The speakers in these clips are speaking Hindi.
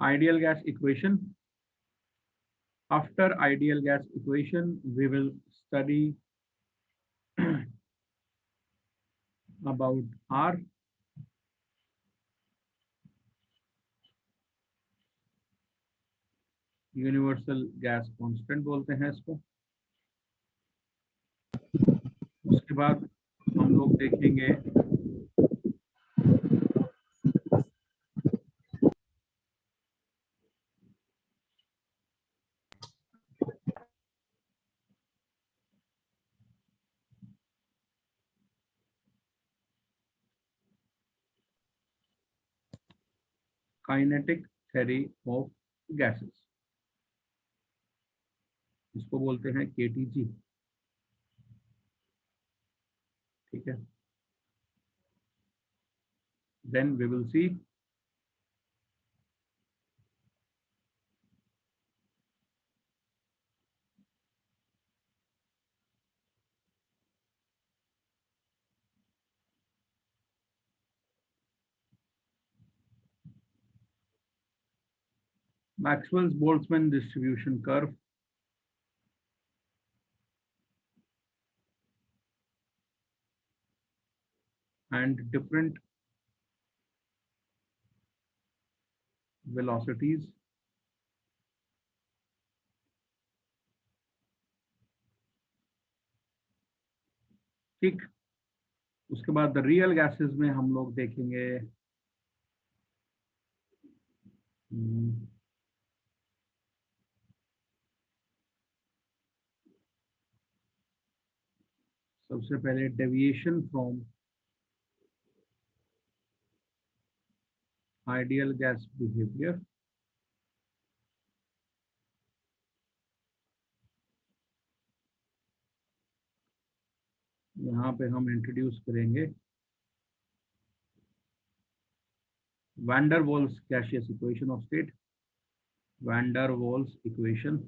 ideal gas equation. After ideal gas equation, we will study about R, universal gas constant बोलते हैं इसको। उसके बाद हम लोग देखेंगे काइनेटिक थ्योरी ऑफ गैसेस, इसको बोलते हैं केटीजी। ठीक है, then we will see Maxwell's Boltzmann distribution curve, and different velocities ठीक। उसके बाद द रियल गैसेस में हम लोग देखेंगे सबसे पहले deviation from ideal gas behaviour, यहाँ पे हम इंट्रोड्यूस करेंगे van der Waals gaseous equation of state, van der Waals equation.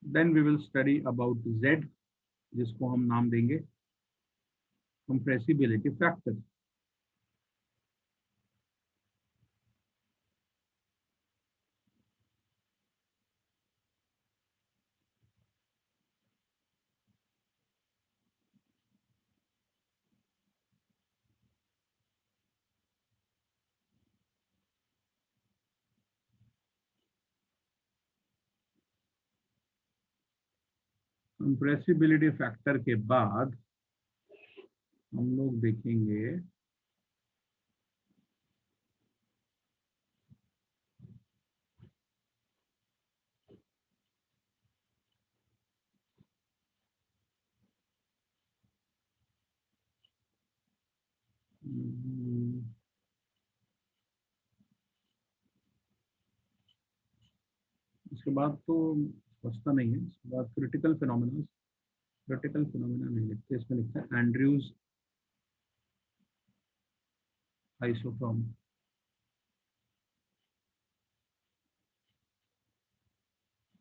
Then we will study about Z, जिसको हम नाम देंगे कंप्रेसिबिलिटी फैक्टर। कंप्रेसिबिलिटी फैक्टर के बाद हम लोग देखेंगे इसके बाद तो बचता नहीं है। इसके बाद क्रिटिकल फिनोमेना, क्रिटिकल फिनोमेना नहीं लिखते, इसमें लिखते हैं एंड्रयूज आइसोटॉर्म।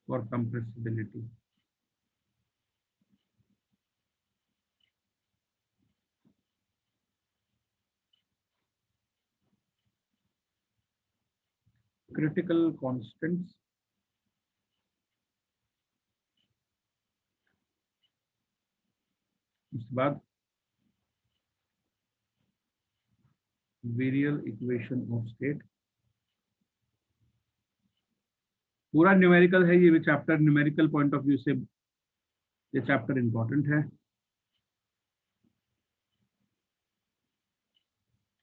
और कंप्रेसिबिलिटी, क्रिटिकल कांस्टेंट्स, उसके बाद वेरियल इक्वेशन ऑफ स्टेट। पूरा न्यूमेरिकल है ये भी chapter, numerical point of view से ये चैप्टर इंपॉर्टेंट है।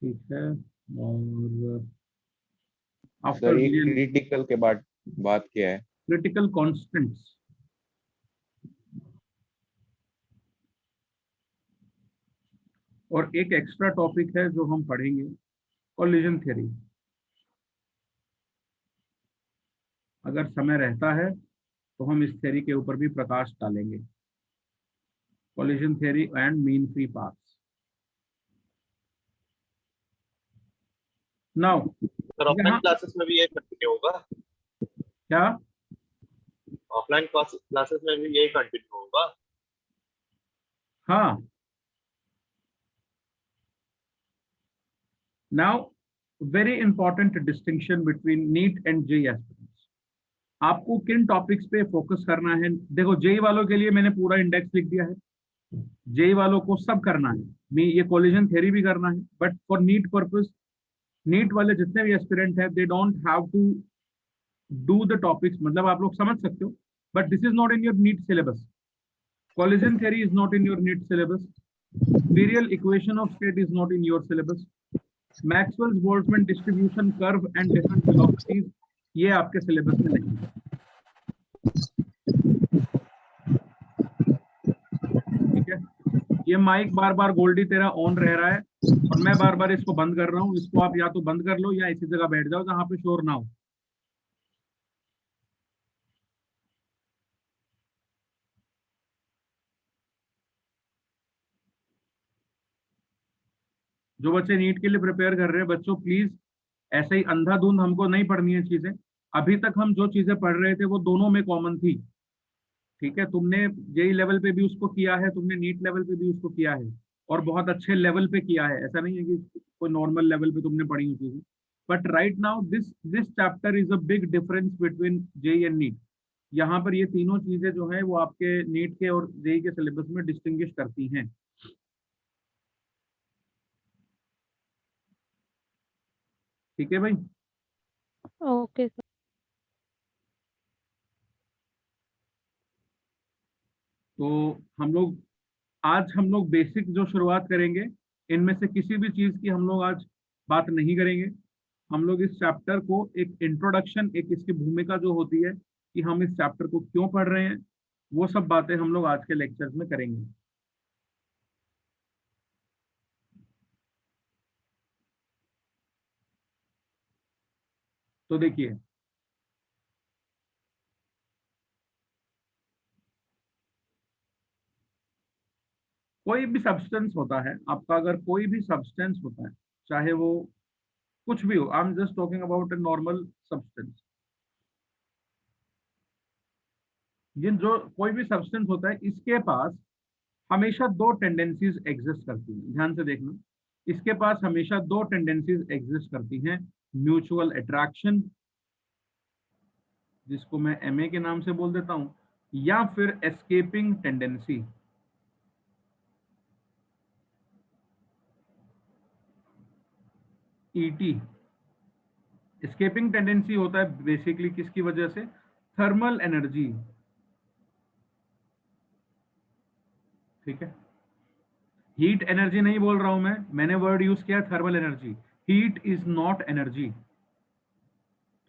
ठीक है, और आफ्टर क्रिटिकल के बाद बात क्या है? क्रिटिकल कांस्टेंट्स, और एक एक्स्ट्रा टॉपिक है जो हम पढ़ेंगे, कोलिजन थ्योरी। अगर समय रहता है तो हम इस थ्योरी के ऊपर भी प्रकाश डालेंगे, collision theory and mean free paths. Now sir offline classes में भी ये कंटिन्यू होगा क्या? ऑफलाइन क्लासेस में भी यही कंटिन्यू होगा? हाँ। Now very important distinction between NEET and JEE aspirants. आपको किन टॉपिक्स पे फोकस करना है? देखो, जेई वालों के लिए मैंने पूरा इंडेक्स लिख दिया है, जेई वालों को सब करना है, ये कोलिजन थ्योरी भी करना है, but for NEET purpose, NEET वाले जितने भी एस्पिरेंट हैं, they don't have to do the topics, मतलब आप लोग समझ सकते हो, but this is not in your NEET syllabus. Collision theory is not in your NEET syllabus. Imperial equation of state is not in your syllabus. Maxwell's Boltzmann distribution curve and different velocities, ये आपके सिलेबस में नहीं है। ठीक है, ये माइक बार बार गोल्डी तेरा ऑन रह रहा है और मैं बार बार इसको बंद कर रहा हूँ। इसको आप या तो बंद कर लो या इसी जगह बैठ जाओ जहां पे शोर ना हो। जो बच्चे नीट के लिए प्रिपेयर कर रहे हैं, बच्चों प्लीज ऐसे ही अंधाधुंध हमको नहीं पढ़नी है चीजें। अभी तक हम जो चीजें पढ़ रहे थे वो दोनों में कॉमन थी। ठीक है, तुमने जेई लेवल पे भी उसको किया है, तुमने नीट लेवल पे भी उसको किया है और बहुत अच्छे लेवल पे किया है। ऐसा नहीं है कि कोई नॉर्मल लेवल पे तुमने पढ़ी हुई चीजें। But right now this this chapter is a big difference between JEE and NEET. यहाँ पर ये तीनों चीजें जो है वो आपके नीट के और जेई के सिलेबस में डिस्टिंग्विश करती हैं। ठीक है भाई। Okay sir. तो हम लोग बेसिक जो शुरुआत करेंगे, इनमें से किसी भी चीज की हम लोग आज बात नहीं करेंगे। हम लोग इस चैप्टर को एक इंट्रोडक्शन, एक इसकी भूमिका जो होती है कि हम इस चैप्टर को क्यों पढ़ रहे हैं, वो सब बातें हम लोग आज के लेक्चर्स में करेंगे। तो देखिए, कोई भी सब्सटेंस होता है आपका, अगर कोई भी सब्सटेंस होता है, चाहे वो कुछ भी हो, I am just talking about a normal substance. जिन जो कोई भी सब्सटेंस होता है, इसके पास हमेशा दो टेंडेंसीज एग्जिस्ट करती हैं। ध्यान से देखना, इसके पास हमेशा दो टेंडेंसीज एग्जिस्ट करती हैं। म्यूचुअल अट्रैक्शन, जिसको मैं एमए के नाम से बोल देता हूं, या फिर escaping tendency. ET, escaping tendency होता है बेसिकली किसकी वजह से? Thermal energy. ठीक है, हीट एनर्जी नहीं बोल रहा हूं मैंने वर्ड यूज किया thermal energy. Heat is not energy.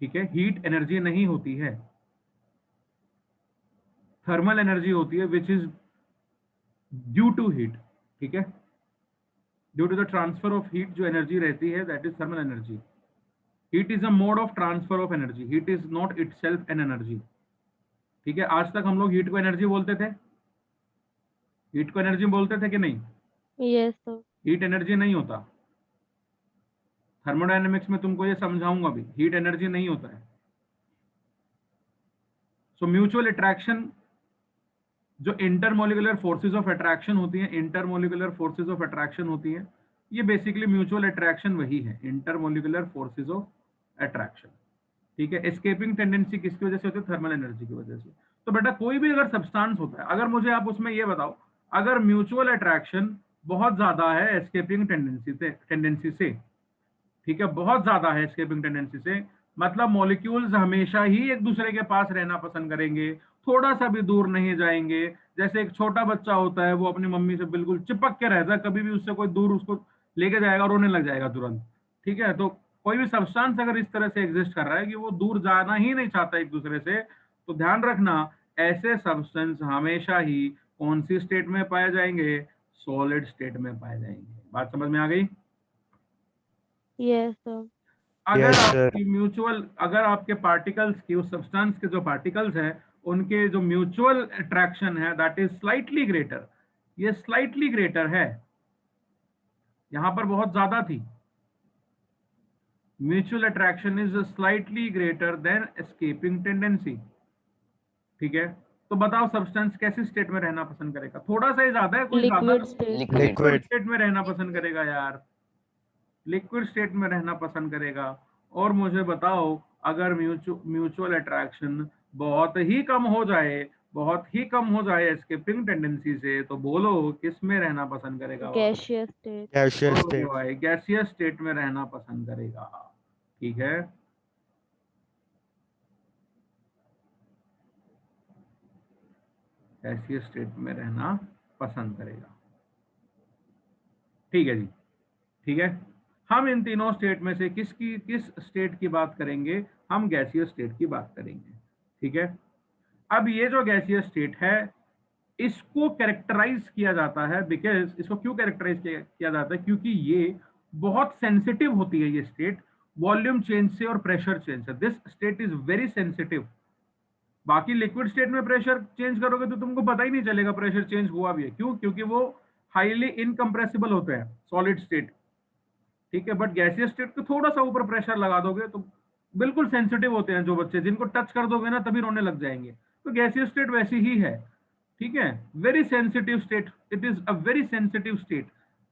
ठीक है, हीट एनर्जी नहीं होती है, थर्मल एनर्जी होती है, which is due to heat. ठीक है, due to the transfer of heat जो एनर्जी रहती है, that is thermal energy. Heat is a mode of transfer of energy, heat is not itself an energy. ठीक है, आज तक हम लोग हीट को एनर्जी बोलते थे, हीट को एनर्जी बोलते थे कि नहीं? Yes sir. हीट एनर्जी नहीं होता। थर्मोडायनेमिक्स में तुमको ये समझाऊंगा भी, हीट एनर्जी नहीं होता है। सो म्यूचुअल अट्रैक्शन, जो इंटरमोलिकुलर फोर्सेस ऑफ अट्रैक्शन होती हैं, इंटरमोलिकुलर फोर्सेस ऑफ अट्रैक्शन होती हैं, ये बेसिकली म्यूचुअल अट्रैक्शन वही है, इंटरमोलिकुलर फोर्सेस ऑफ अट्रैक्शन। ठीक है, एस्केपिंग टेंडेंसी किसकी वजह से होती है? थर्मल एनर्जी की वजह से। तो बेटा कोई भी अगर सब्सटेंस होता है, अगर मुझे आप उसमें ये बताओ, अगर म्यूचुअल अट्रैक्शन बहुत ज्यादा है एस्केपिंग टेंडेंसी से, ठीक है, बहुत ज्यादा है एस्केपिंग टेंडेंसी से, मतलब मॉलिक्यूल्स हमेशा ही एक दूसरे के पास रहना पसंद करेंगे, थोड़ा सा भी दूर नहीं जाएंगे। जैसे एक छोटा बच्चा होता है, वो अपनी मम्मी से बिल्कुल चिपक के रहता है, कभी भी उससे कोई दूर उसको लेके जाएगा, रोने लग जाएगा तुरंत। ठीक है, तो कोई भी सब्सटेंस अगर इस तरह से एग्जिस्ट कर रहा है कि वो दूर जाना ही नहीं चाहता एक दूसरे से, तो ध्यान रखना, ऐसे सब्सटेंस हमेशा ही कौन सी स्टेट में पाए जाएंगे? सॉलिड स्टेट में पाए जाएंगे। बात समझ में आ गई? Yes sir. अगर Yes, sir. आपकी म्यूचुअल, अगर आपके पार्टिकल्स की, उस सब्सटेंस के जो पार्टिकल्स हैं, उनके जो म्यूचुअल अट्रैक्शन है, दैट इज स्लाइटली ग्रेटर, ये स्लाइटली ग्रेटर है, यहां पर बहुत ज्यादा थी। Mutual attraction is slightly greater than escaping tendency. ठीक है, तो बताओ सब्सटेंस कैसी स्टेट में रहना पसंद करेगा? थोड़ा सा ही ज्यादा है, कोई ज्यादा लिक्विड स्टेट। Liquid. स्टेट में रहना पसंद करेगा यार। लिक्विड स्टेट में रहना पसंद करेगा। और मुझे बताओ, अगर म्यूचुअल अट्रैक्शन बहुत ही कम हो जाए, बहुत ही कम हो जाए एस्केपिंग टेंडेंसी से, तो बोलो किस में रहना पसंद करेगा वह? gaseous state. Gaseous okay state. भाई, गैसियस स्टेट में रहना पसंद करेगा। ठीक है, गैसियस स्टेट में रहना पसंद करेगा। ठीक है जी, ठीक है। हम इन तीनों स्टेट में से किस स्टेट की बात करेंगे? हम गैसियस स्टेट की बात करेंगे। ठीक है, अब ये जो गैसियस स्टेट है, इसको कैरेक्टराइज किया जाता है, बिकॉज इसको क्यों कैरेक्टराइज किया जाता है? क्योंकि ये बहुत सेंसिटिव होती है ये स्टेट, वॉल्यूम चेंज से और प्रेशर चेंज से। This state is very sensitive. बाकी लिक्विड स्टेट में प्रेशर चेंज करोगे तो तुमको पता ही नहीं चलेगा प्रेशर चेंज हुआ भी है। क्यों? क्योंकि वो हाईली इनकम्प्रेसिबल होते हैं, सॉलिड स्टेट। ठीक है, बट गैसियस स्टेट को थोड़ा सा ऊपर प्रेशर लगा दोगे तो बिल्कुल सेंसिटिव होते हैं जो बच्चे, जिनको टच कर दोगे ना तभी रोने लग जाएंगे। तो गैसियस स्टेट वैसी ही है। ठीक है, very sensitive state, it is a very sensitive state.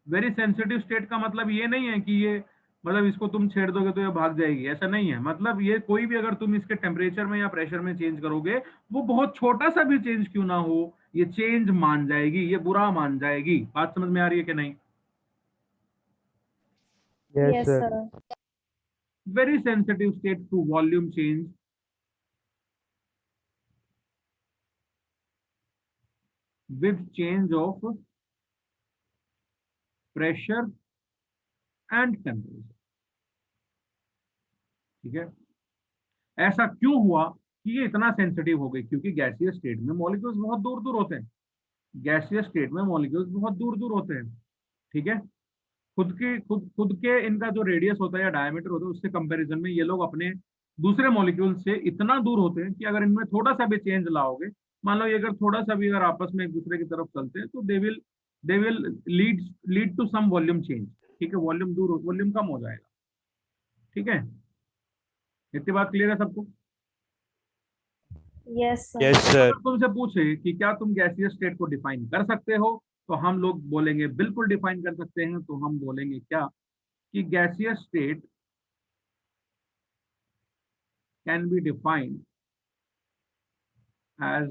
Very sensitive state का मतलब ये नहीं है कि ये मतलब इसको तुम छेड़ दोगे तो ये भाग जाएगी, ऐसा नहीं है। मतलब ये कोई भी अगर तुम इसके टेम्परेचर में या प्रेशर में चेंज करोगे, वो बहुत छोटा सा भी चेंज क्यों ना हो, ये चेंज मान जाएगी, ये बुरा मान जाएगी। बात समझ में आ रही है कि नहीं? Yes, sir. Very sensitive state to volume change, with change of pressure and temperature। ठीक है, ऐसा क्यों हुआ कि ये इतना सेंसिटिव हो गई? क्योंकि गैसियस स्टेट में मॉलिक्यूल्स बहुत दूर दूर होते हैं। गैसियस स्टेट में मॉलिक्यूल्स बहुत दूर दूर होते हैं। ठीक है, खुद के इनका जो रेडियस होता है या डायमीटर होता है, उससे कंपैरिजन में ये लोग अपने दूसरे मॉलिक्यूल से इतना दूर होते हैं कि अगर इनमें थोड़ा सा भी चेंज लाओगे, मान लो ये अगर थोड़ा सा भी अगर आपस में एक दूसरे की तरफ चलते हैं, तो they will lead to some volume change. ठीक है, वॉल्यूम कम हो जाएगा। ठीक है, इतनी बात क्लियर है सबको? Yes, sir. Yes, sir. अगर तुमसे पूछे कि क्या तुम गैसियस स्टेट को डिफाइन कर सकते हो, तो हम लोग बोलेंगे बिल्कुल डिफाइन कर सकते हैं। तो हम बोलेंगे क्या कि gaseous state can be defined as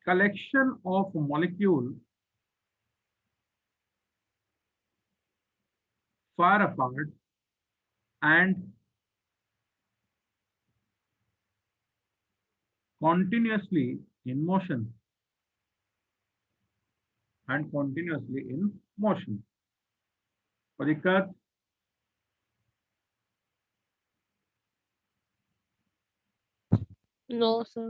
collection of molecule far apart and continuously in motion कोई दिक्कत? No, sir.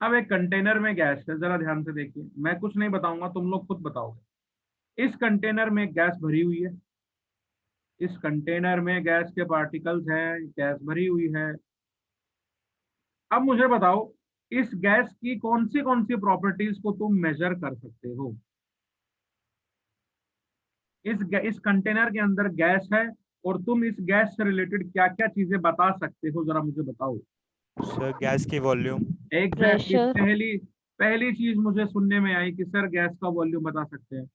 अब एक कंटेनर में गैस है, जरा ध्यान से देखिए, मैं कुछ नहीं बताऊंगा, तुम लोग खुद बताओगे। इस कंटेनर में गैस भरी हुई है, इस कंटेनर में गैस के पार्टिकल्स हैं, गैस भरी हुई है। अब मुझे बताओ, इस गैस की कौन सी प्रॉपर्टीज को तुम मेजर कर सकते हो? इस कंटेनर के अंदर गैस है और तुम इस गैस से रिलेटेड क्या क्या चीजें बता सकते हो, जरा मुझे बताओ। Sir, gas की volume. Exactly, Pressure. पहली चीज मुझे सुनने में आई कि सर गैस का वॉल्यूम बता सकते हैं।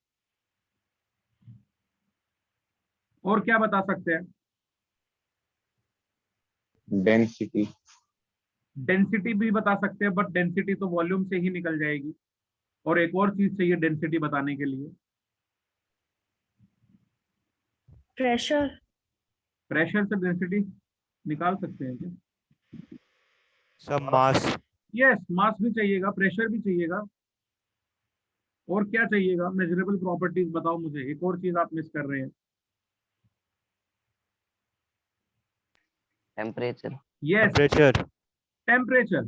और क्या बता सकते हैं? डेंसिटी। डेंसिटी भी बता सकते हैं, बट डेंसिटी तो वॉल्यूम से ही निकल जाएगी। और एक और चीज चाहिए डेंसिटी बताने के लिए। Pressure. प्रेशर से डेंसिटी निकाल सकते हैं क्या? Sir, mass. यस, मास भी चाहिएगा, प्रेशर भी चाहिएगा। और क्या चाहिएगा? मेजरेबल प्रॉपर्टीज बताओ मुझे। एक और चीज आप मिस कर रहे हैं। टेम्परेचर। Yes, Temperature. टेम्परेचर।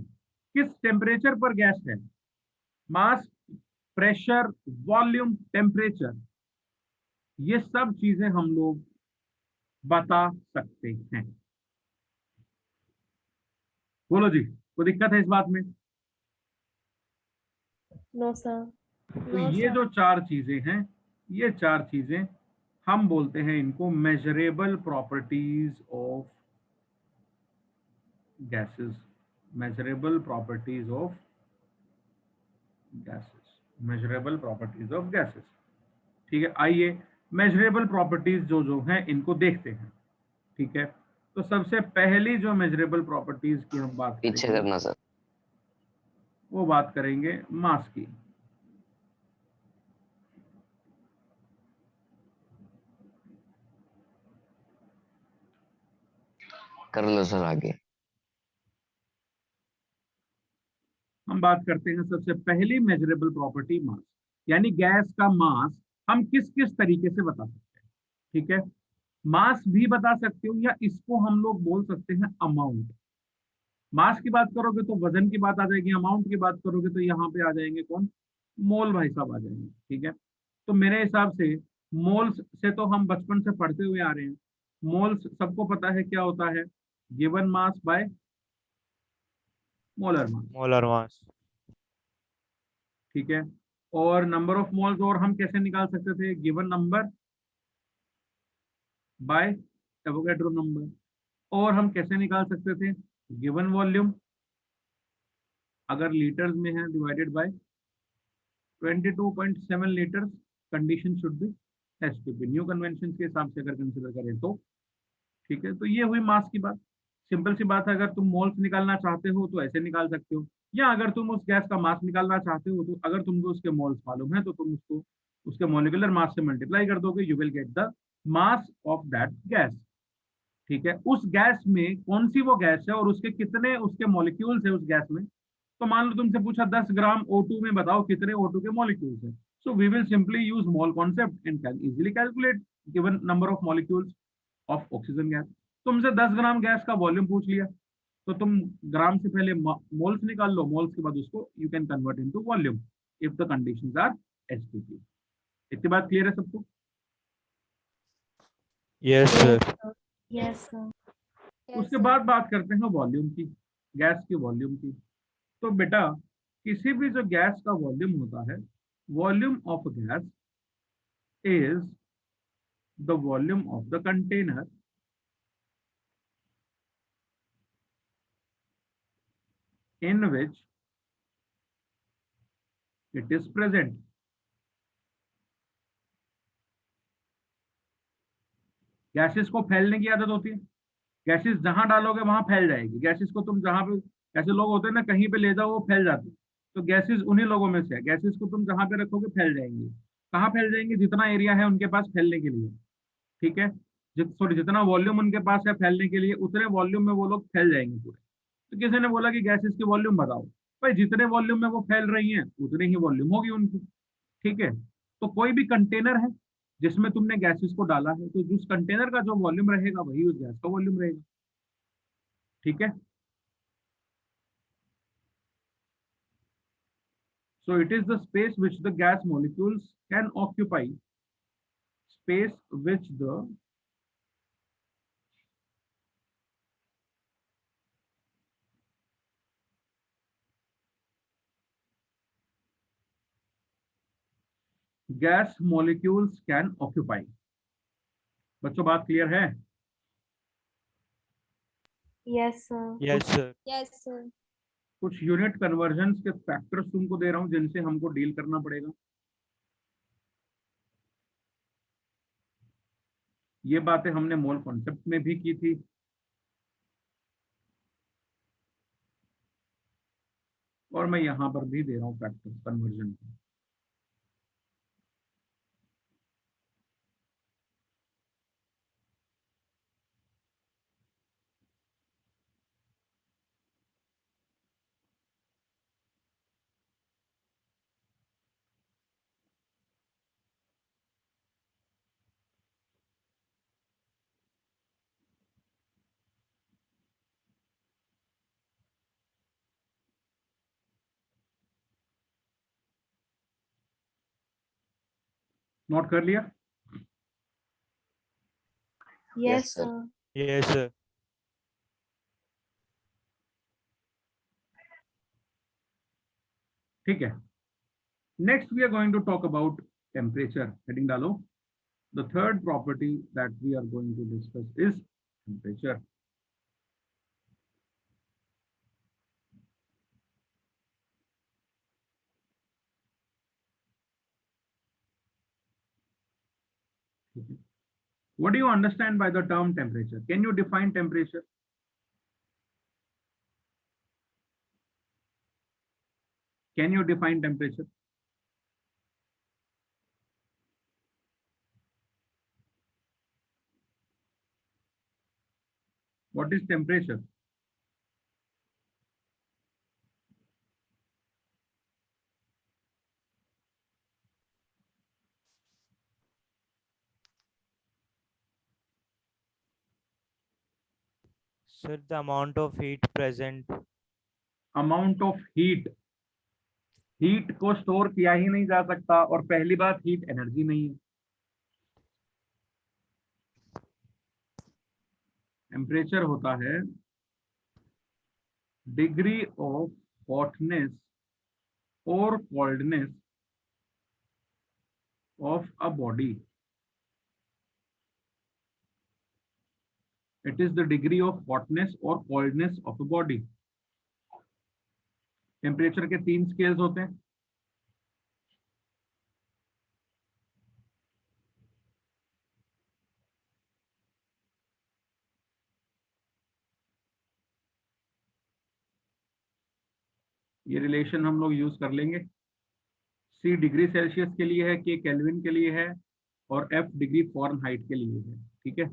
किस टेम्परेचर पर गैस है? मास, प्रेशर, वॉल्यूम, टेम्परेचर, ये सब चीजें हम लोग बता सकते हैं। बोलो जी, कोई दिक्कत है इस बात में? No, sir. तो ये जो चार चीजें हैं, ये चार चीजें हम बोलते हैं इनको measurable properties of gases. Measurable properties of gases. Measurable properties of gases. ठीक है, आइए मेजरेबल प्रॉपर्टीज जो जो हैं इनको देखते हैं। ठीक है, तो सबसे पहली जो मेजरेबल प्रॉपर्टीज की हम बात पीछे करेंगे करना सर। वो बात करेंगे मास की। कर लो सर आगे। हम बात करते हैं सबसे पहली मेजरेबल प्रॉपर्टी मास, यानी गैस का मास हम किस किस तरीके से बता सकते हैं। ठीक है, मास भी बता सकते हो या इसको हम लोग बोल सकते हैं अमाउंट। मास की बात करोगे तो वजन की बात आ जाएगी, अमाउंट की बात करोगे तो यहाँ पे आ जाएंगे कौन, मोल भाई साहब आ जाएंगे। ठीक है, तो मेरे हिसाब से मोल्स से तो हम बचपन से पढ़ते हुए आ रहे हैं। मोल्स सबको पता है क्या होता है, given mass by molar mass. Molar mass. ठीक है, और नंबर ऑफ मोल्स और हम कैसे निकाल सकते थे, given number by Avogadro number. और हम कैसे निकाल सकते थे, गिवन वॉल्यूम अगर लीटर्स में है divided by 22.7 litres, condition should be STP, new convention के हिसाब से अगर कंसिडर करें तो। ठीक है, तो ये हुई मास की बात। सिंपल सी बात है, अगर तुम मोल्स निकालना चाहते हो तो ऐसे निकाल सकते हो, या अगर तुम उस गैस का मास निकालना चाहते हो तो अगर तुमको उसके मोल्स मालूम है तो तुम उसको उसके मोलिकुलर मास से मल्टीप्लाई कर दोगे, you will get the mass of that gas. ठीक है, उस गैस में कौन सी वो गैस है और उसके कितने उसके मॉलिक्यूल्स है उस गैस में। तो मान लो तुमसे पूछा 10 ग्राम O2 में बताओ कितने O2 के मॉलिक्यूल्स है, so we will simply use mole concept and can easily calculate given number of molecules of oxygen gas. तुमसे 10 ग्राम गैस का वॉल्यूम पूछ लिया तो तुम ग्राम से पहले मोल्स निकाल लो, मोल्स के बाद उसको you can convert into volume if the conditions are STP. इतनी बात क्लियर है सबको। Yes Yes, sir. sir. Yes, sir. उसके बाद बात करते हैं वॉल्यूम की, गैस की वॉल्यूम की। तो बेटा किसी भी जो गैस का वॉल्यूम होता है, volume of gas is the volume of the container in which it is present। Gases को फैलने की आदत होती है, गैसेस जहां डालोगे वहां फैल जाएगी। गैसेस को तुम जहां पे, ऐसे लोग होते हैं ना कहीं पे ले जाओ वो फैल जाते हैं, तो गैसेस उन्हीं लोगों में से है। गैसेस को तुम जहां पे रखोगे फैल जाएंगी। कहाँ फैल जाएंगी, जितना एरिया है उनके पास फैलने के लिए। ठीक है, सॉरी जितना वॉल्यूम उनके पास है फैलने के लिए, उतने वॉल्यूम में वो लोग फैल जाएंगे पूरे। तो किसी ने बोला कि गैसेस की वॉल्यूम बताओ, भाई जितने वॉल्यूम में वो फैल रही हैं उतने ही वॉल्यूम होगी उनकी। ठीक है, तो कोई भी कंटेनर है जिसमें तुमने गैसेस को डाला है, तो जिस कंटेनर का जो वॉल्यूम रहेगा वही उस गैस का वॉल्यूम रहेगा। ठीक है, so it is the space which the gas molecules can occupy, space which the gas molecules can occupy। बच्चों बात क्लियर है। Yes, sir. Yes sir. Yes, sir. कुछ यूनिट कन्वर्जन्स के फैक्टर्स तुमको दे रहा हूं जिनसे हमको डील करना पड़ेगा। ये बातें हमने मोल कॉन्सेप्ट में भी की थी, और मैं यहां पर भी दे रहा हूं फैक्टर्स कन्वर्जन के। नोट कर लिया। Yes, sir. sir. Yes sir. ठीक है, next we are going to talk about temperature. Heading डालो, the third property that we are going to discuss is temperature. ठीक है. What do you understand by the term temperature? Can you define temperature? Can you define temperature? What is temperature? Sir, the amount of heat present. Amount of heat. Heat को स्टोर किया ही नहीं जा सकता, और पहली बात हीट एनर्जी नहीं है. टेम्परेचर होता है डिग्री ऑफ हॉटनेस और coldness of a body. It is the degree of hotness और coldness of a body. Temperature के 3 स्केल्स होते हैं. ये रिलेशन हम लोग यूज कर लेंगे. C डिग्री सेल्सियस के लिए है, K केल्विन के लिए है, और F डिग्री फॉरेनहाइट के लिए है. ठीक है.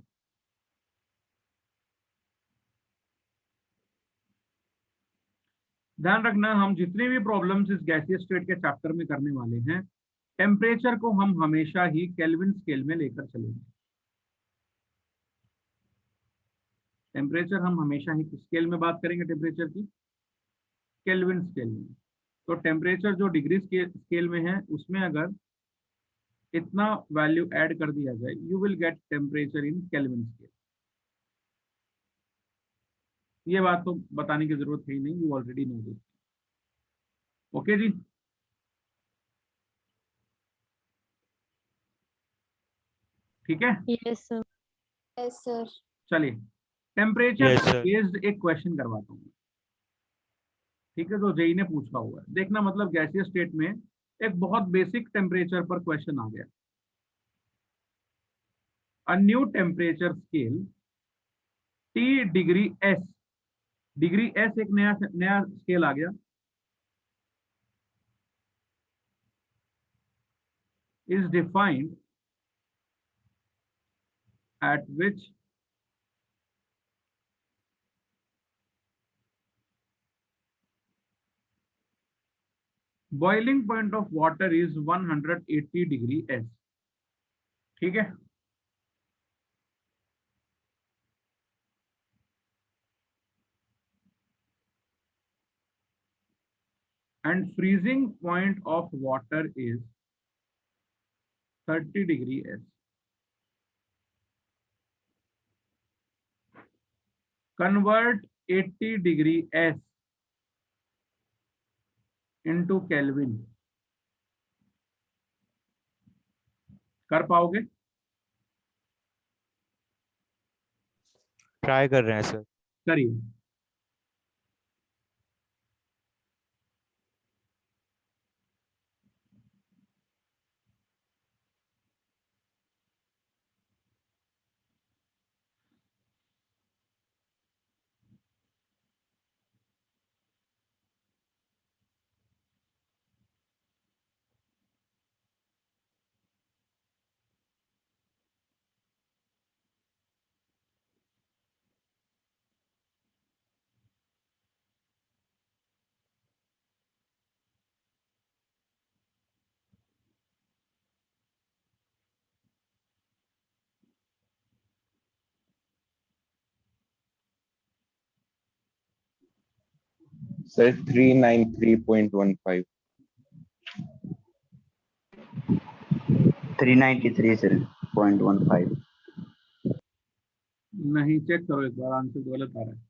ध्यान रखना, हम जितने भी प्रॉब्लम्स इस गैसीय स्टेट के चैप्टर में करने वाले हैं, टेम्परेचर को हम हमेशा ही केल्विन स्केल में लेकर चलेंगे. टेम्परेचर हम हमेशा ही किस स्केल में बात करेंगे? टेम्परेचर की केल्विन स्केल में. तो टेम्परेचर जो डिग्री स्केल में है, उसमें अगर इतना वैल्यू ऐड कर दिया जाए, you will get temperature in Kelvin scale. ये बात तो बताने की जरूरत है ही नहीं, you already know this. Okay जी. ठीक है. Yes, sir. Yes, sir. चलिए, टेम्परेचर Yes, sir. बेस्ड एक क्वेश्चन करवाता हूँ. ठीक है, तो जेई ने पूछा हुआ है. देखना, मतलब गैसीय स्टेट में एक बहुत बेसिक टेम्परेचर पर क्वेश्चन आ गया. A new temperature scale T degree S. Degree S एक नया स्केल आ गया. Is defined at which boiling point of water is 180 degree S. ठीक है. And freezing point of water is 30 degree S. Convert 80 degree S into Kelvin. कर पाओगे? ट्राई कर रहे हैं सर. करिए. Sir, 393.15. 393 sir, 0.15. नहीं, चेक करो एक बार, आंसर गलत आ रहा है.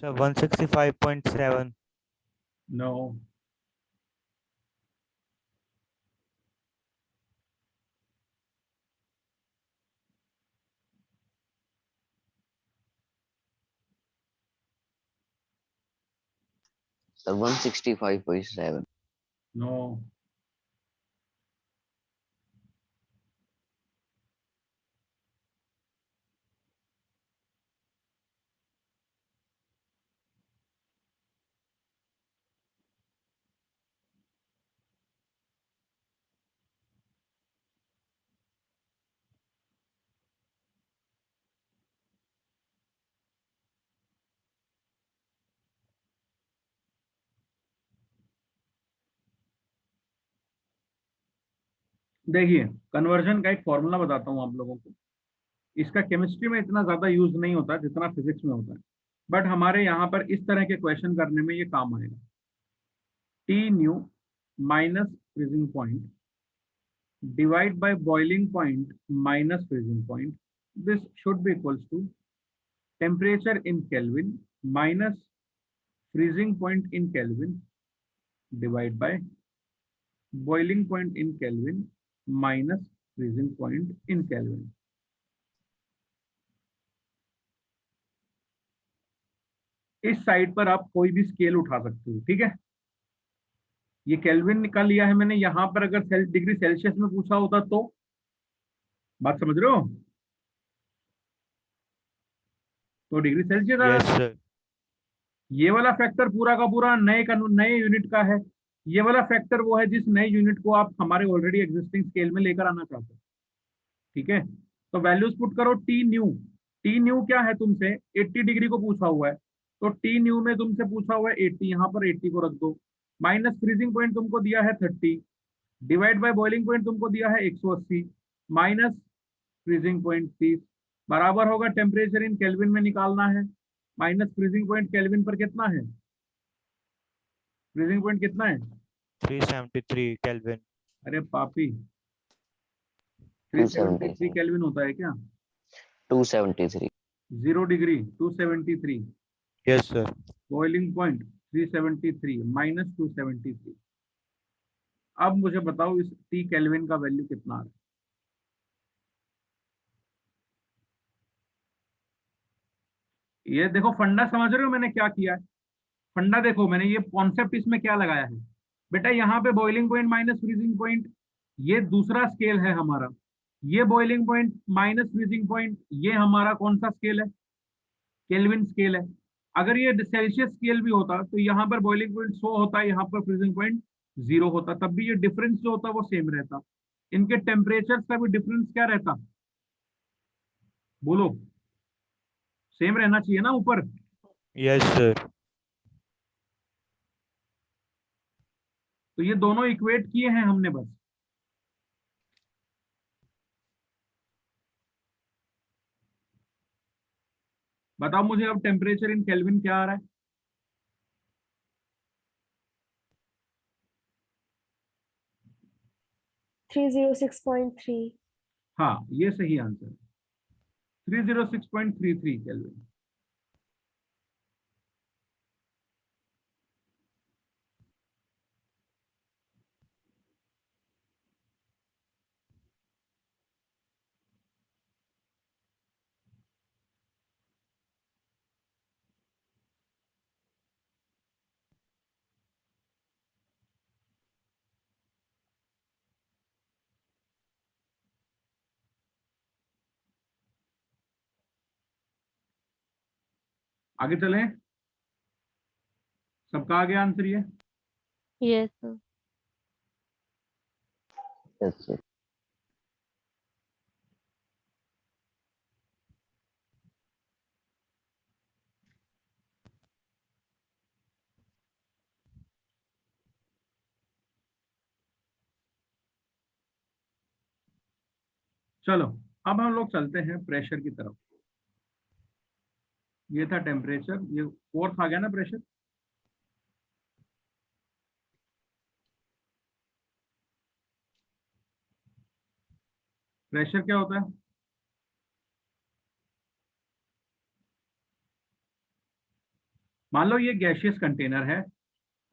सर 165.7. नो. सर 165.7. नो, देखिए कन्वर्जन का एक फॉर्मूला बताता हूँ आप लोगों को। इसका केमिस्ट्री में इतना ज्यादा यूज नहीं होता जितना फिजिक्स में होता है, बट हमारे यहाँ पर इस तरह के क्वेश्चन करने में ये काम आएगा। T new minus freezing point divide by boiling point minus freezing point, this should be equals to temperature in kelvin minus freezing point in Kelvin divide by boiling point in Kelvin minus freezing point in Kelvin। इस साइड पर आप कोई भी स्केल उठा सकते हो, ठीक है। ये केल्विन का लिया है मैंने, यहां पर अगर डिग्री सेल्सियस में पूछा होता तो, बात समझ रहे हो, तो डिग्री सेल्सियस आ Yes, जाता। sir. ये वाला फैक्टर पूरा का पूरा नए यूनिट का है। ये वाला फैक्टर वो है जिस नए यूनिट को आप हमारे ऑलरेडी एग्जिस्टिंग स्केल में लेकर आना चाहते हो, ठीक है। तो वैल्यूज पुट करो। टी न्यू, टी न्यू क्या है, तुमसे 80 डिग्री को पूछा हुआ है, तो टी न्यू में तुमसे पूछा हुआ है 80, यहाँ पर 80 को रख दो, माइनस फ्रीजिंग पॉइंट तुमको दिया है 30, डिवाइड बाय बॉइलिंग पॉइंट तुमको दिया है 180, माइनस फ्रीजिंग पॉइंट 30, बराबर होगा टेम्परेचर इन केल्विन में निकालना है, माइनस फ्रीजिंग पॉइंट केल्विन पर कितना है, फ्रीजिंग पॉइंट कितना है, 373 Kelvin. अरे पापी 373 273. केल्विन होता है क्या, 273. 0 degree 273, Yes, sir. Boiling point 373 minus 273। अब मुझे बताओ इस टी केल्विन का वैल्यू कितना आ रहा है। ये देखो फंडा समझ रहे हो मैंने क्या किया है, फंडा देखो मैंने ये कॉन्सेप्ट इसमें क्या लगाया है बेटा, यहाँ पे boiling point minus freezing point, ये दूसरा स्केल है हमारा, ये boiling point minus freezing point, ये हमारा कौन सा स्केल है, केल्विन स्केल है। अगर ये सेल्सियस स्केल भी होता तो यहाँ पर बॉइलिंग पॉइंट 100 होता, यहाँ पर फ्रीजिंग पॉइंट 0 होता, तब भी ये डिफरेंस जो होता वो सेम रहता। इनके टेम्परेचर का भी डिफरेंस क्या रहता, बोलो, सेम रहना चाहिए ना ऊपर। Yes, sir. तो ये दोनों इक्वेट किए हैं हमने बस। बताओ मुझे अब टेम्परेचर इन केल्विन क्या आ रहा है, 306.3। हाँ ये सही आंसर है, 306.33 केल्विन। आगे चलें, सबका आ गया आंसर ये। Yes, sir. Yes, sir. चलो अब हम लोग चलते हैं प्रेशर की तरफ। ये था टेम्परेचर, ये फोर्थ आ गया ना प्रेशर। प्रेशर क्या होता है, मान लो ये गैसियस कंटेनर है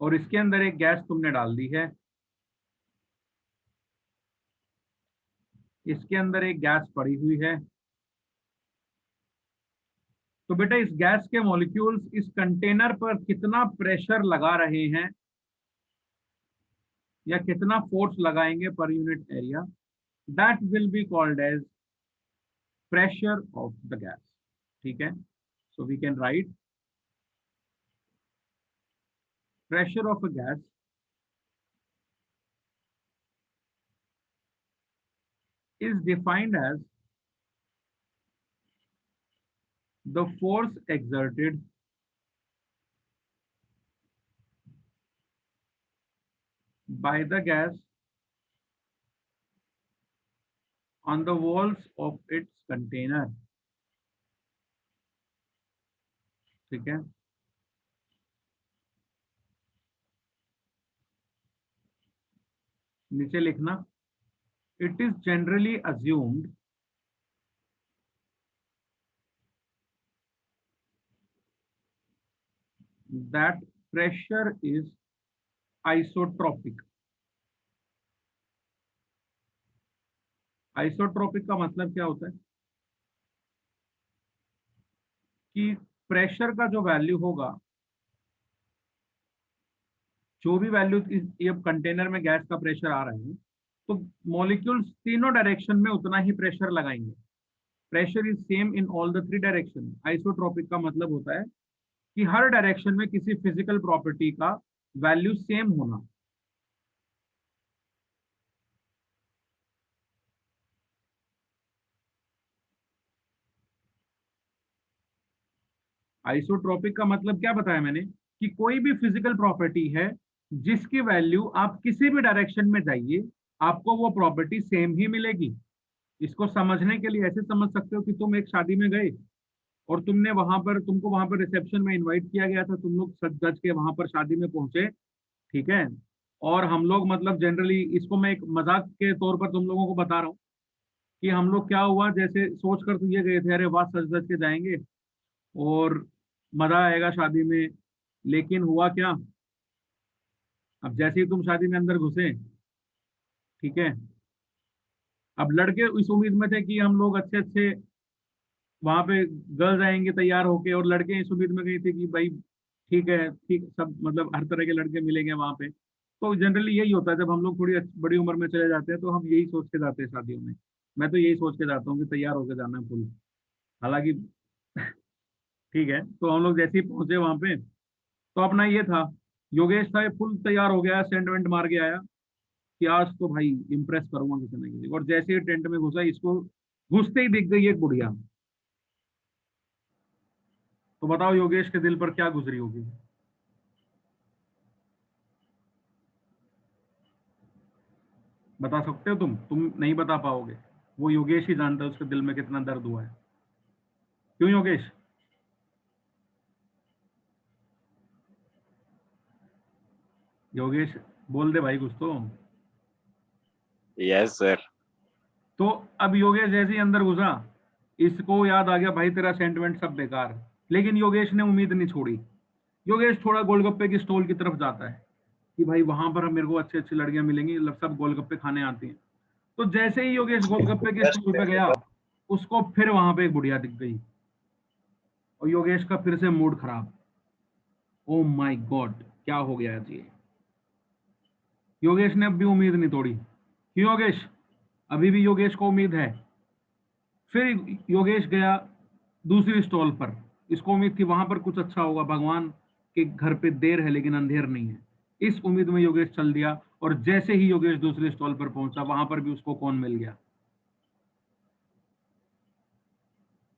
और इसके अंदर एक गैस तुमने डाल दी है, इसके अंदर एक गैस पड़ी हुई है, तो बेटा इस गैस के मॉलिक्यूल्स इस कंटेनर पर कितना प्रेशर लगा रहे हैं या कितना फोर्स लगाएंगे per unit area, that will be called as pressure of the gas. ठीक है, so we can write pressure of a gas is defined as the force exerted by the gas on the walls of its container। ठीक है, नीचे लिखना, it is generally assumed that pressure is isotropic। Isotropic का मतलब क्या होता है कि प्रेशर का जो वैल्यू होगा, जो भी वैल्यू ये कंटेनर में गैस का प्रेशर आ रहा है, तो मॉलिक्यूल्स तीनों डायरेक्शन में उतना ही प्रेशर लगाएंगे। Pressure is same in all the three direction. Isotropic का मतलब होता है कि हर डायरेक्शन में किसी फिजिकल प्रॉपर्टी का वैल्यू सेम होना। आइसोट्रोपिक का मतलब क्या बताया मैंने कि कोई भी फिजिकल प्रॉपर्टी है जिसकी वैल्यू आप किसी भी डायरेक्शन में जाइए आपको वो प्रॉपर्टी सेम ही मिलेगी। इसको समझने के लिए ऐसे समझ सकते हो कि तुम एक शादी में गए और तुमको वहां पर रिसेप्शन में इनवाइट किया गया था, तुम लोग सज धज के वहां पर शादी में पहुंचे। ठीक है, और हम लोग मतलब जनरली, इसको मैं एक मजाक के तौर पर तुम लोगों को बता रहा हूँ कि हम लोग क्या हुआ, जैसे सोच कर तो ये गए थे अरे वाह सज धज के जाएंगे और मजा आएगा शादी में, लेकिन हुआ क्या, अब जैसे ही तुम शादी में अंदर घुसे, ठीक है, अब लड़के इस उम्मीद में थे कि हम लोग अच्छे अच्छे वहां पे गर्ल्स आएंगे तैयार होके, और लड़के इस उम्मीद में गए थे कि भाई ठीक है, ठीक सब मतलब हर तरह के लड़के मिलेंगे वहां पे। तो जनरली यही होता है, जब हम लोग थोड़ी बड़ी उम्र में चले जाते हैं तो हम यही सोच के जाते हैं शादियों में। मैं तो यही सोच के जाता हूँ कि तैयार होके जाना है फुल, हालांकि ठीक है। तो हम लोग जैसे ही पहुंचे वहां पे, तो अपना ये था, योगेश था, ये फुल तैयार हो गया, सेंट वेंट मार के आया कि आज तो भाई इंप्रेस करूंगा किसी न किसी को। और जैसे ही टेंट में घुसा, इसको घुसते ही दिख गई एक बुढ़िया। तो बताओ योगेश के दिल पर क्या गुजरी होगी? बता सकते हो तुम नहीं बता पाओगे, वो योगेश ही जानता है उसके दिल में कितना दर्द हुआ है। क्यों योगेश? योगेश बोल दे भाई कुछ तो। Yes sir. तो अब योगेश जैसे ही अंदर घुसा, इसको याद आ गया भाई तेरा सेंटिमेंट सब बेकार, लेकिन योगेश ने उम्मीद नहीं छोड़ी। योगेश थोड़ा गोलगप्पे की स्टॉल की तरफ जाता है कि भाई वहां पर मेरे को अच्छी अच्छी लड़कियां मिलेंगी, सब गोलगप्पे खाने आती हैं। तो जैसे ही योगेश गोलगप्पे के स्टॉल पे गया, उसको फिर वहां पे एक बुढ़िया दिख गई और योगेश का फिर से मूड खराब। ओ माय गॉड, क्या हो गया जी? योगेश ने अब भी उम्मीद नहीं तोड़ी। क्यों योगेश? अभी भी योगेश को उम्मीद है। फिर योगेश गया दूसरी स्टॉल पर, इसको उम्मीद थी वहां पर कुछ अच्छा होगा, भगवान के घर पे देर है लेकिन अंधेर नहीं है, इस उम्मीद में योगेश चल दिया। और जैसे ही योगेश दूसरी स्टॉल पर पहुंचा, वहां पर भी उसको कौन मिल गया?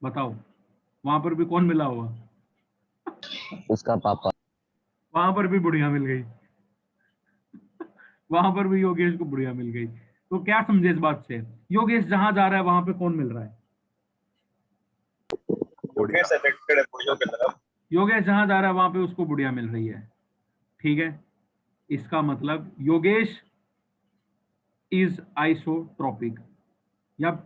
बताओ, वहां पर भी कौन मिला होगा? उसका पापा। वहां पर भी बुढ़िया मिल गई। वहां पर भी योगेश को बुढ़िया मिल गई। तो क्या समझे इस बात से? योगेश जहां जा रहा है वहां पे कौन मिल रहा है? योगेश अफेक्टेड है बुढ़ियों की तरफ। योगेश जहां जा रहा है वहां पे उसको बुढ़िया मिल रही है। ठीक है, इसका मतलब योगेश इज आइसोट्रोपिक, या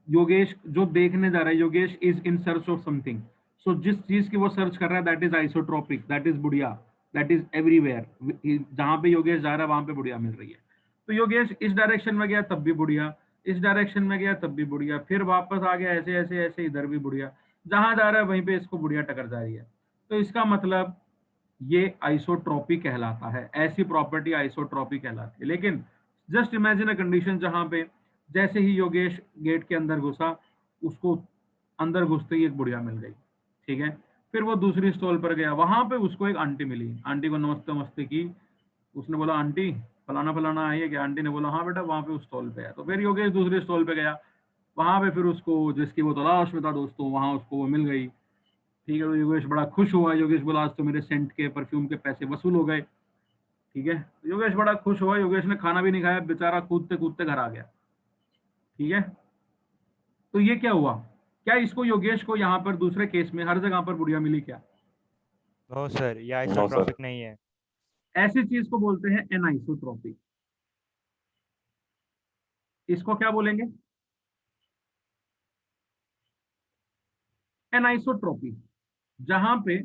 योगेश जो देखने जा रहा है, Yogesh is in search of something. So जिस चीज की वो सर्च कर रहा है, that is isotropic, that is बुढ़िया, दैट इज एवरीवेयर। जहां पे योगेश जा रहा है वहां पे बुढ़िया मिल रही है। तो योगेश इस डायरेक्शन में गया तब भी बुढ़िया, इस डायरेक्शन में गया तब भी बुढ़िया, फिर वापस आ गया ऐसे ऐसे ऐसे, इधर भी बुढ़िया। जहां जा रहा है वहीं पे इसको बुढ़िया टक्कर जा रही है। तो इसका मतलब ये आइसोट्रॉपी कहलाता है, ऐसी प्रॉपर्टी आइसोट्रॉपी कहलाती है। लेकिन जस्ट इमेजिन अ कंडीशन जहां पे जैसे ही योगेश गेट के अंदर घुसा, उसको अंदर घुसते ही एक बुढ़िया मिल गई, ठीक है। फिर वो दूसरी स्टॉल पर गया, वहां पे उसको एक आंटी मिली, आंटी को नमस्ते नमस्ते की। उसने बोला आंटी फलाना फलाना आई है क्या? आंटी ने बोला हाँ बेटा वहां पे उस स्टॉल पे है। तो फिर योगेश दूसरे स्टॉल पे गया, वहां पे फिर उसको जिसकी वो तलाश में था दोस्तों, वहां उसको वो मिल गई, ठीक है। तो योगेश बड़ा खुश हुआ, योगेश बोला आज तो मेरे सेंट के परफ्यूम के पैसे वसूल हो गए, ठीक है। तो योगेश बड़ा खुश हुआ, योगेश ने खाना भी नहीं खाया, बेचारा कूदते कूदते घर आ गया, ठीक है। तो ये क्या हुआ? क्या इसको योगेश को यहाँ पर दूसरे केस में हर जगह पर बुढ़िया मिली क्या? नो सर, ये सर। आइसोट्रॉपिक नहीं है। ऐसी चीज को बोलते हैं एनाइसोट्रॉपी। इसको क्या बोलेंगे? एनाइसोट्रॉपी, जहां पे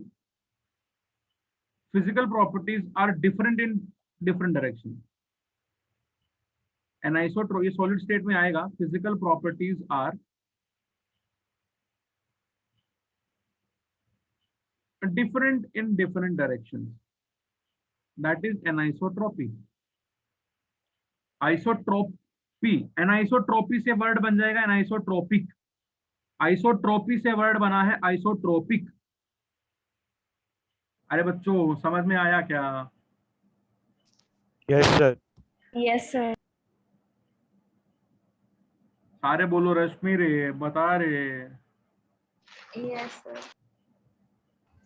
physical properties are different in different direction. Anisotropy solid state में आएगा, physical properties are different in different directions, that is anisotropy। Isotropy, anisotropy से वर्ड बन जाएगा एनाइसोट्रोपिक, आइसोट्रोपी से वर्ड बना है आइसोट्रोपिक। अरे बच्चों समझ में आया क्या? Yes sir. Yes, sir. सारे बोलो रश्मि रे, बता रे। Yes, sir.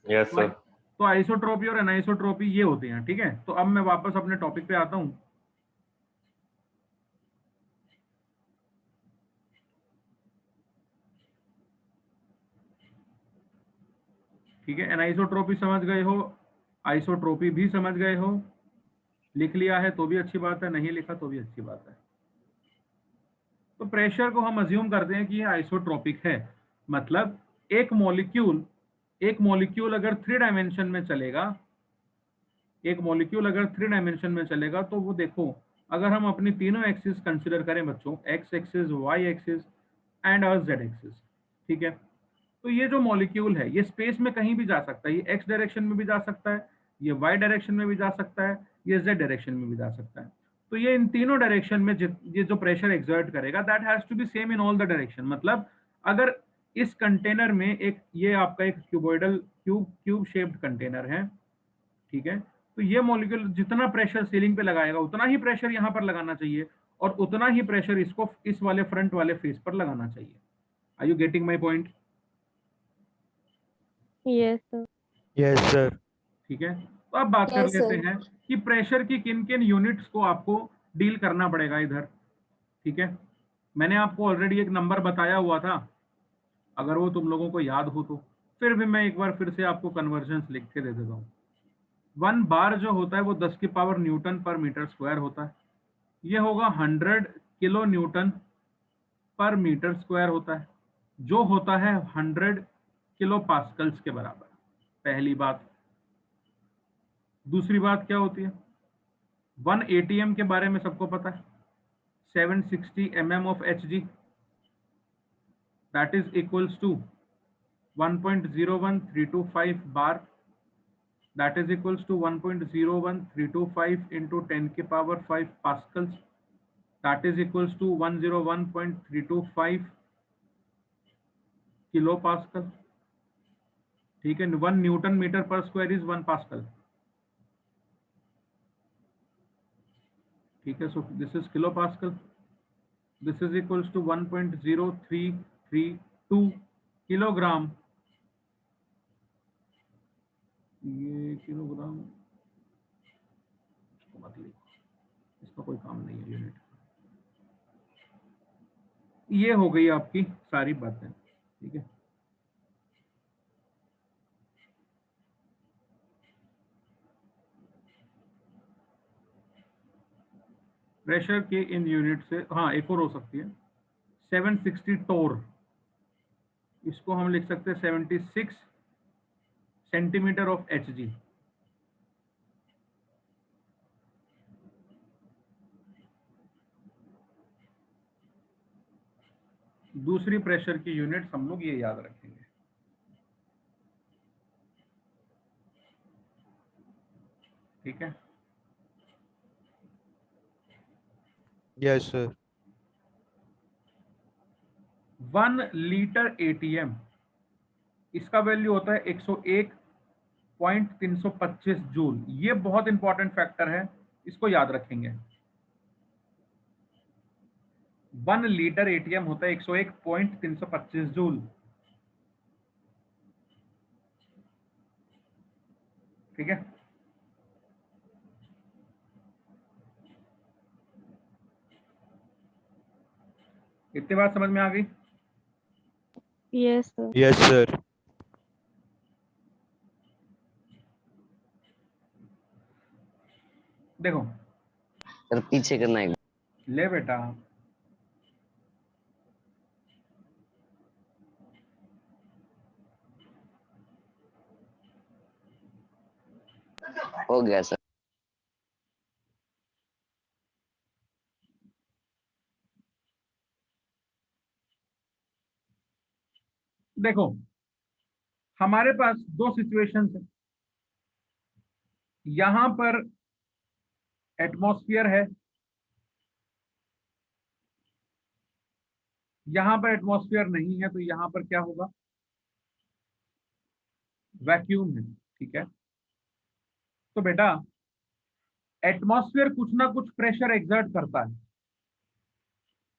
Yes sir. तो आइसोट्रोपी और एनाइसोट्रोपी ये होते हैं, ठीक है। तो अब मैं वापस अपने टॉपिक पे आता हूं। ठीक है, एनाइसोट्रोपी समझ गए हो, आइसोट्रोपी भी समझ गए हो। लिख लिया है तो भी अच्छी बात है, नहीं लिखा तो भी अच्छी बात है। तो प्रेशर को हम अज्यूम करते हैं कि ये आइसोट्रोपिक है, मतलब एक मॉलिक्यूल अगर थ्री डायमेंशन में चलेगा, एक मॉलिक्यूल अगर थ्री डायमेंशन में चलेगा, तो वो देखो अगर हम अपनी तीनों एक्सिस कंसिडर करें बच्चों, X axis, Y axis and Z axis, ठीक है। तो ये जो मॉलिक्यूल है ये स्पेस में कहीं भी जा सकता है, ये एक्स डायरेक्शन में भी जा सकता है, ये वाई डायरेक्शन में भी जा सकता है, ये जेड डायरेक्शन में भी जा सकता है। तो ये इन तीनों डायरेक्शन में ये जो प्रेशर एक्सर्ट करेगा that has to be same in all the direction. मतलब अगर इस कंटेनर में एक ये आपका एक क्यूबॉइडल क्यूब शेप्ड कंटेनर है, ठीक है। तो ये मॉलिक्यूल जितना प्रेशर सीलिंग पे लगाएगा उतना ही प्रेशर यहाँ पर लगाना चाहिए, और उतना ही प्रेशर इसको इस वाले फ्रंट वाले फेस पर लगाना चाहिए। Are you getting my point? Yes, sir. Yes sir. ठीक है। तो अब बात कर Yes, लेते sir. हैं कि प्रेशर की किन किन यूनिट्स को आपको डील करना पड़ेगा इधर, ठीक है। मैंने आपको ऑलरेडी एक नंबर बताया हुआ था, अगर वो तुम लोगों को याद हो तो फिर भी मैं एक बार फिर से आपको कन्वर्जन्स लिख के दे देता हूँ। 1 बार जो होता है वो 10 की पावर न्यूटन पर मीटर स्क्वायर होता है, ये होगा 100 किलो न्यूटन पर मीटर स्क्वायर होता है, जो होता है 100 किलो पास्कल्स के बराबर। पहली बात। दूसरी बात क्या होती है? 1 ATM के बारे में सबको पता है, 760 mm of Hg, that is equals to 1.01325 bar, that is equals to 1.01325 into 10 की power 5 pascals, that is equals to 101.325 kilo pascal, ठीक है। 1 newton metre per square is 1 pascal, ठीक है। So this is kilo pascal, this is equals to 1.0332 kilogram, ये किलोग्राम मत लिखो, इसका कोई काम नहीं है यूनिट। ये हो गई आपकी सारी बातें, ठीक है। प्रेशर के इन यूनिट से, हाँ एक और हो सकती है 760 टोर, इसको हम लिख सकते हैं 76 सेंटीमीटर ऑफ Hg। दूसरी प्रेशर की यूनिट हम लोग ये याद रखेंगे। ठीक है। Yes, sir. 1 लीटर एटीएम, इसका वैल्यू होता है 101.325 जूल। ये बहुत इंपॉर्टेंट फैक्टर है, इसको याद रखेंगे। 1 लीटर एटीएम होता है 101.325 जूल। ठीक है। इतनी बात समझ में आ गई? Yes, sir. Yes, sir. देखो, सर पीछे करना है। ले बेटा, हो गया सर। देखो हमारे पास दो सिचुएशंस है। यहां पर एटमॉस्फेयर है, यहां पर एटमॉस्फेयर नहीं है, तो यहां पर क्या होगा? वैक्यूम है। ठीक है। तो बेटा एटमॉस्फेयर कुछ ना कुछ प्रेशर एक्सर्ट करता है,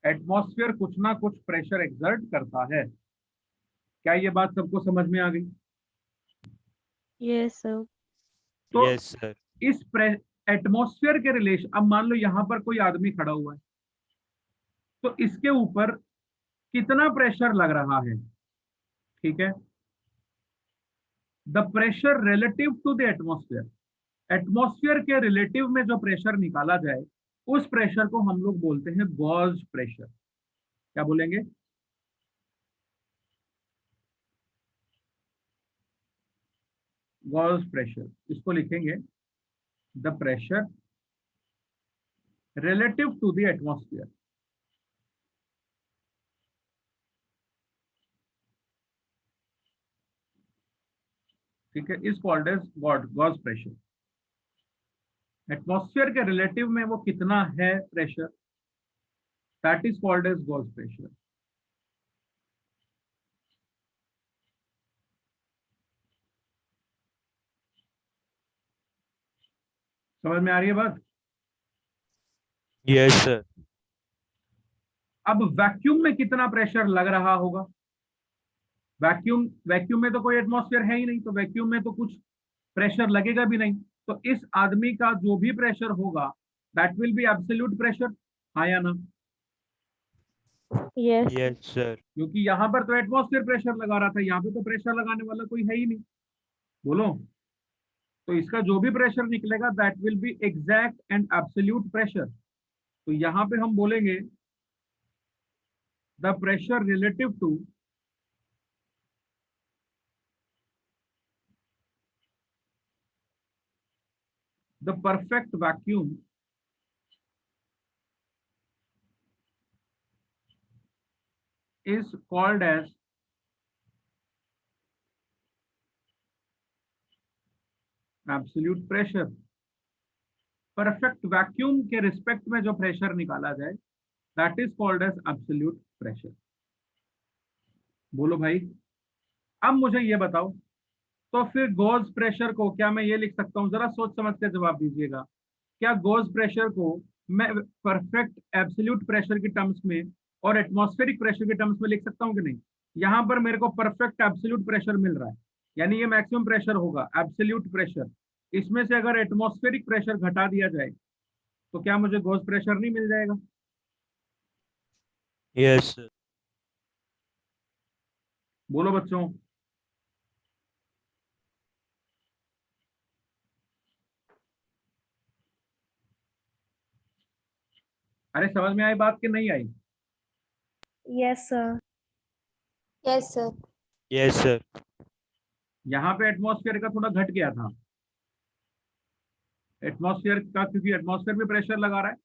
एटमॉस्फेयर कुछ ना कुछ प्रेशर एक्सर्ट करता है। क्या ये बात सबको समझ में आ गई? Yes, sir. तो Yes, sir. इस एटमॉस्फेयर के रिलेशन, अब मान लो यहां पर कोई आदमी खड़ा हुआ है, तो इसके ऊपर कितना प्रेशर लग रहा है? ठीक है। The pressure relative to the atmosphere, atmosphere के रिलेटिव में जो प्रेशर निकाला जाए उस प्रेशर को हम लोग बोलते हैं गॉस प्रेशर। क्या बोलेंगे? Gauge pressure. इसको लिखेंगे the pressure relative to the atmosphere. ठीक है, is called as gauge pressure. Atmosphere के रिलेटिव में वो कितना है pressure, that is called as gauge pressure. समझ में आ रही है बात? Yes, sir. अब वैक्यूम में कितना प्रेशर लग रहा होगा? वैक्यूम में तो कोई एटमॉस्फेयर है ही नहीं, तो वैक्यूम में तो कुछ प्रेशर लगेगा भी नहीं। तो इस आदमी का जो भी प्रेशर होगा that will B absolute pressure. हाँ या ना? Yes. Yes, sir. क्योंकि यहां पर तो एटमॉस्फेयर प्रेशर लगा रहा था, यहाँ पे तो प्रेशर लगाने वाला कोई है ही नहीं। बोलो। तो इसका जो भी प्रेशर निकलेगा that will be exact and absolute pressure. तो यहां पे हम बोलेंगे the pressure relative to the perfect vacuum is called as absolute pressure। Perfect vacuum के रिस्पेक्ट में जो प्रेशर निकाला जाए that is called as absolute pressure. बोलो भाई। अब मुझे ये बताओ, तो फिर गॉस प्रेशर को क्या मैं ये लिख सकता हूँ? जरा सोच समझ के जवाब दीजिएगा। क्या गॉस प्रेशर को मैं परफेक्ट एब्सोल्यूट प्रेशर की टर्म्स में और एटमॉस्फेरिक प्रेशर के टर्म्स में लिख सकता हूं कि नहीं? यहां पर मेरे को परफेक्ट एब्सोल्यूट प्रेशर मिल रहा है, यानी ये मैक्सिमम प्रेशर होगा, एब्सोल्यूट प्रेशर। इसमें से अगर एटमॉस्फेरिक प्रेशर घटा दिया जाए तो क्या मुझे गॉस प्रेशर नहीं मिल जाएगा? Yes, sir. बोलो बच्चों। अरे समझ में आई बात कि नहीं आई? Yes, sir. Yes, sir. Yes, sir. यहाँ पे एटमॉस्फेयर का थोड़ा घट गया था, एटमॉस्फेयर का, क्योंकि एटमॉस्फेयर में प्रेशर लगा रहा है,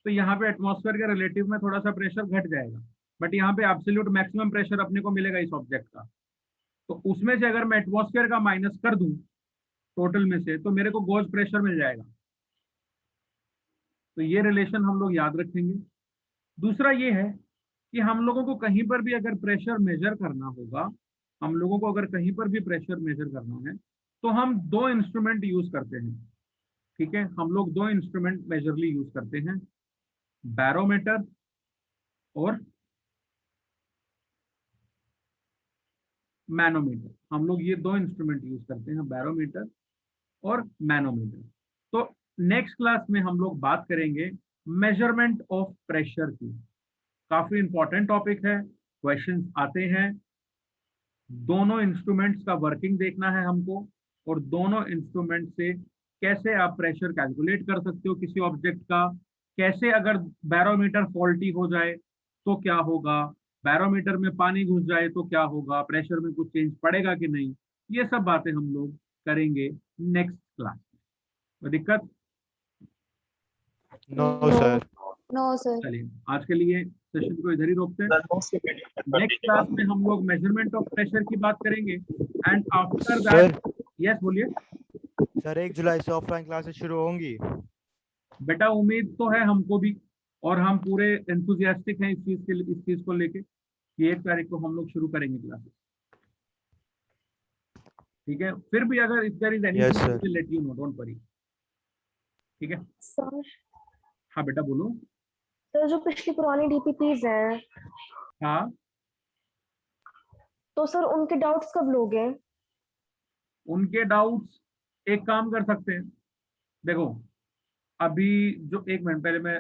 तो यहाँ पे एटमॉस्फेयर के रिलेटिव में थोड़ा सा प्रेशर घट जाएगा। बट यहाँ पे एब्सोल्यूट मैक्सिमम प्रेशर अपने को मिलेगा इस ऑब्जेक्ट का। तो उसमें से अगर मैं एटमॉस्फेयर का माइनस कर दूं टोटल में से, तो मेरे को गॉज प्रेशर मिल जाएगा। तो ये रिलेशन हम लोग याद रखेंगे। दूसरा ये है कि हम लोगों को कहीं पर भी अगर प्रेशर मेजर करना होगा, हम लोगों को अगर कहीं पर भी प्रेशर मेजर करना है, तो हम दो इंस्ट्रूमेंट यूज करते हैं। ठीक है, हम लोग दो इंस्ट्रूमेंट मेजरली यूज करते हैं, बैरोमीटर और मैनोमीटर। हम लोग ये दो इंस्ट्रूमेंट यूज करते हैं, बैरोमीटर और मैनोमीटर। तो नेक्स्ट क्लास में हम लोग बात करेंगे मेजरमेंट ऑफ प्रेशर की। काफी इंपॉर्टेंट टॉपिक है, क्वेश्चंस आते हैं। दोनों इंस्ट्रूमेंट्स का वर्किंग देखना है हमको, और दोनों इंस्ट्रूमेंट से कैसे आप प्रेशर कैलकुलेट कर सकते हो किसी ऑब्जेक्ट का, कैसे अगर बैरोमीटर फॉल्टी हो जाए तो क्या होगा, बैरोमीटर में पानी घुस जाए तो क्या होगा, प्रेशर में कुछ चेंज पड़ेगा कि नहीं, ये सब बातें हम लोग करेंगे नेक्स्ट क्लास में। कोई दिक्कत? No sir. No sir. चलिए आज के लिए सेशन को इधर ही रोकते हैं। नेक्स्ट क्लास में हम लोग मेजरमेंट ऑफ प्रेशर की बात करेंगे, एंड आफ्टर दैट, यस बोलिए सर 1 जुलाई से ऑफलाइन क्लासेस शुरू होंगी। बेटा। उम्मीद तो है हमको भी, और हम पूरे एंथुजियास्टिक हैं इस चीज को लेके कि 1 तारीख को हम लोग शुरू करेंगे क्लासेस। ठीक है, फिर भी अगर if there is Yes, sir. Anything let you know, don't worry. ठीक है, सर हाँ बेटा बोलो। सर जो पिछली पुरानी डीपीपीज हैं, हाँ, तो सर उनके डाउट्स कब लोगे? उनके डाउट्स एक काम कर सकते हैं, देखो अभी जो, 1 मिनट पहले मैं